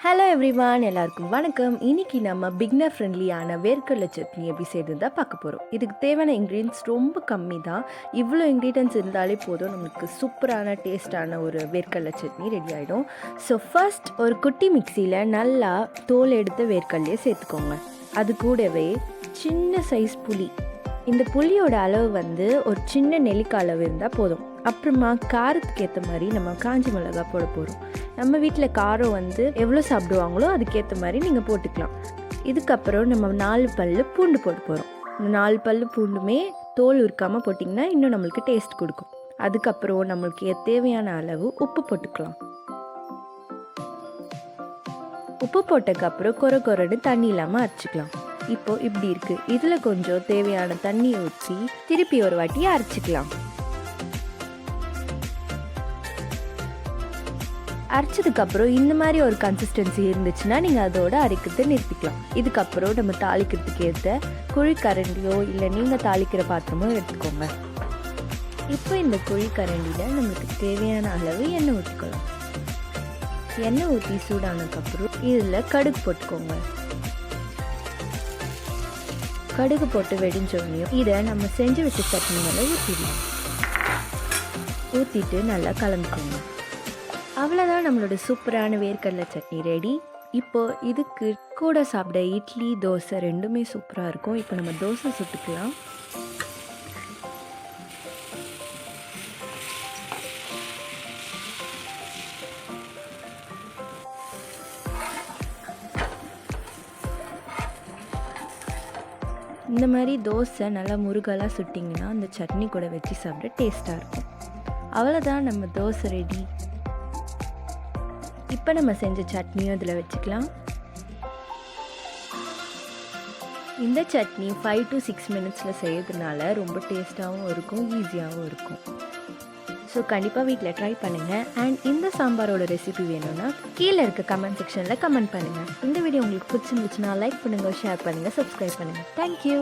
Hello everyone, எல்லாருக்கும் வணக்கம். இன்னைக்கு நம்ம பிகினர் ஃப்ரெண்ட்லியான வேர்க்கடலை சட்னி எப்படி செய்யறது தான் பார்க்க போகிறோம். இதுக்கு தேவையான இன்க்ரீடியன்ஸ் ரொம்ப கம்மி தான். இவ்வளோ இன்க்ரீடியன்ஸ் இருந்தாலே போதும், நமக்கு சூப்பரான டேஸ்டான ஒரு வேர்க்கடலை சட்னி ரெடி ஆகிடும். ஸோ ஃபர்ஸ்ட் ஒரு குட்டி மிக்சியில் நல்லா தோல் எடுத்த வேர்க்கடலையை சேர்த்துக்கோங்க. அது கூடவே சின்ன சைஸ் புளி, இந்த புளியோட அளவு ஒரு சின்ன நெல்லிக்காய் அளவு இருந்தால் போதும். அப்புறமா காரத்துக்கு ஏற்ற மாதிரி நம்ம காஞ்சி மிளகா போட போகிறோம். நம்ம வீட்டில் காரம் எவ்வளோ சாப்பிடுவாங்களோ அதுக்கேற்ற மாதிரி நீங்கள் போட்டுக்கலாம். இதுக்கப்புறம் நம்ம 4 பல்லு பூண்டு போட்டு போகிறோம். இந்த 4 பல்லு பூண்டுமே தோல் உரிக்காமல் போட்டிங்கன்னா இன்னும் நம்மளுக்கு டேஸ்ட் கொடுக்கும். அதுக்கப்புறம் நம்மளுக்கு தேவையான அளவு உப்பு போட்டுக்கலாம். உப்பு போட்டதுக்கப்புறம் கொரன்னு தண்ணி இல்லாமல் அரைச்சிக்கலாம். இப்போ இப்படி இருக்குது. இதில் கொஞ்சம் தேவையான தண்ணி ஊற்றி திருப்பி ஒரு வாட்டி அரைச்சிக்கலாம். அரைச்சதுக்கப்புறம் இந்த மாதிரி ஒரு கன்சிஸ்டன்சி இருந்துச்சுன்னா நீங்கள் அதோட அரைக்கிறத நிறுத்திக்கலாம். இதுக்கப்புறம் நம்ம தாளிக்கிறதுக்கு ஏற்ற குழிக்கரண்டியோ இல்லை நீங்கள் தாளிக்கிற பாத்திரமோ எடுத்துக்கோங்க. இப்போ இந்த குழிக்கரண்டியில் நம்மளுக்கு தேவையான அளவு எண்ணெய் ஊற்றிக்கலாம். எண்ணெய் ஊற்றி சூடானதுக்கப்புறம் இதில் கடுகு போட்டுக்கோங்க. கடுகு போட்டு வெடிஞ்சோடனையும் இதை நம்ம செஞ்சு வச்ச சட்னி மேலே ஊற்றிடலாம். ஊற்றிட்டு நல்லா கலந்துக்கோங்க. அவ்வளோதான், நம்மளோட சூப்பரான வேர்க்கடலை சட்னி ரெடி. இப்போது இதுக்கு கூட சாப்பிட இட்லி தோசை ரெண்டுமே சூப்பராக இருக்கும். இப்போ நம்ம தோசை சுட்டுக்கலாம். இந்த மாதிரி தோசை நல்லா முருகலாக சுட்டிங்கன்னா அந்த சட்னி கூட வச்சு சாப்பிட டேஸ்ட்டாக இருக்கும். அவ்வளோதான், நம்ம தோசை ரெடி. இப்போ நம்ம செஞ்ச சட்னியும் இதில் வச்சுக்கலாம். இந்த சட்னி 5 to 6 மினிட்ஸில் செய்யறதுனால ரொம்ப டேஸ்ட்டாகவும் இருக்கும், ஈஸியாகவும் இருக்கும். ஸோ கண்டிப்பாக வீட்டில் ட்ரை பண்ணுங்கள். அண்ட் இந்த சாம்பாரோட ரெசிபி வேணும்னா கீழே இருக்க கமெண்ட் செக்ஷனில் கமெண்ட் பண்ணுங்கள். இந்த வீடியோ உங்களுக்கு பிடிச்சிருந்துச்சுன்னா லைக் பண்ணுங்கள், ஷேர் பண்ணுங்கள், சப்ஸ்கிரைப் பண்ணுங்கள். தேங்க்யூ.